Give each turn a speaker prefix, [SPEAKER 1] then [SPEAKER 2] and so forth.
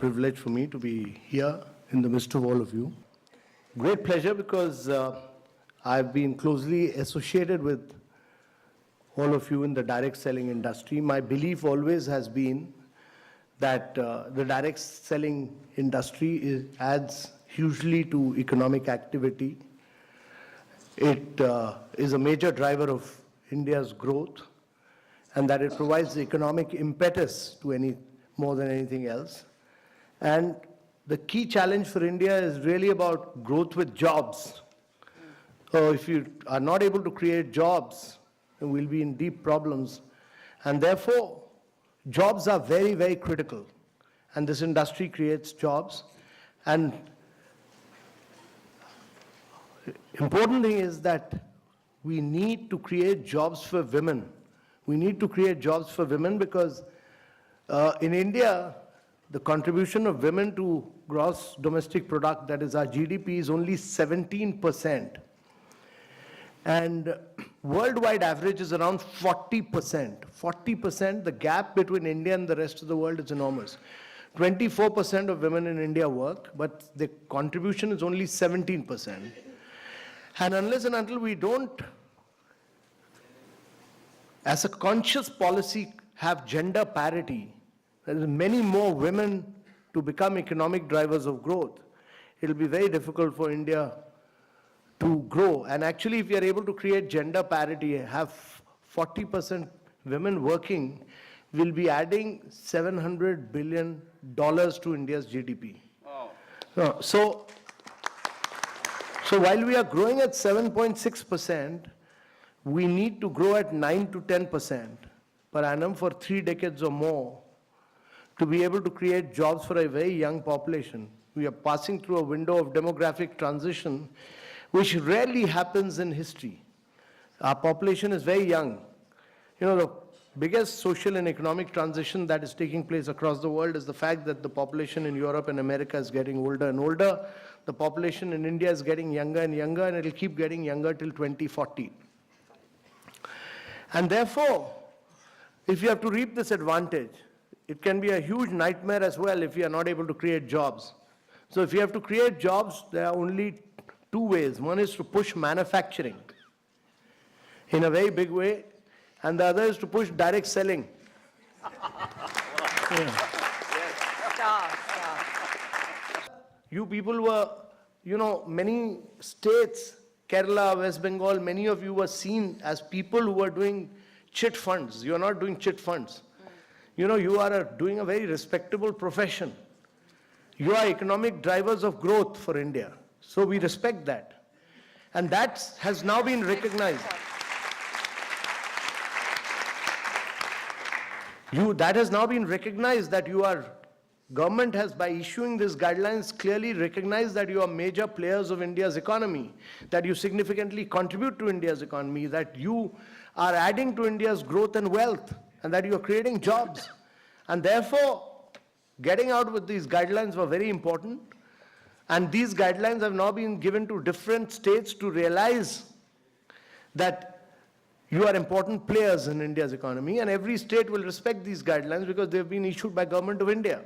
[SPEAKER 1] privilege for me to be here in the midst of all of you. Great pleasure because I've been closely associated with all of you in the direct selling industry. My belief always has been that the direct selling industry adds hugely to economic activity. It is a major driver of India's growth, and that it provides the economic impetus to more than anything else. And the key challenge for India is really about growth with jobs. So if you are not able to create jobs, then we'll be in deep problems. And therefore, jobs are very, very critical. And this industry creates jobs. And important thing is that we need to create jobs for women. We need to create jobs for women because in India, the contribution of women to gross domestic product, that is our GDP, is only 17%. And worldwide average is around 40%. 40%, the gap between India and the rest of the world is enormous. 24% of women in India work, but the contribution is only 17%. And unless and until we don't, as a conscious policy, have gender parity, there is many more women to become economic drivers of growth, it will be very difficult for India to grow. And actually, if we are able to create gender parity, have 40% women working, we'll be adding $700 billion to India's GDP. Wow. So while we are growing at 7.6%, we need to grow at 9 to 10% per annum for 3 decades or more to be able to create jobs for a very young population. We are passing through a window of demographic transition, which rarely happens in history. Our population is very young. You know, the biggest social and economic transition that is taking place across the world is the fact that the population in Europe and America is getting older and older. The population in India is getting younger and younger, and it will keep getting younger till 2040. And therefore, if you have to reap this advantage, it can be a huge nightmare as well if you are not able to create jobs. So if you have to create jobs, there are only 2 ways. One is to push manufacturing in a very big way, and the other is to push direct selling. Yeah. You people were, many states, Kerala, West Bengal, many of you were seen as people who were doing chit funds. You are not doing chit funds. You are doing a very respectable profession. You are economic drivers of growth for India. So we respect that. And that has now been recognized. That has now been recognized that government has, by issuing these guidelines, clearly recognized that you are major players of India's economy, that you significantly contribute to India's economy, that you are adding to India's growth and wealth, and that you are creating jobs. And therefore, getting out with these guidelines were very important. And these guidelines have now been given to different states to realize that you are important players in India's economy, and every state will respect these guidelines because they've been issued by Government of India.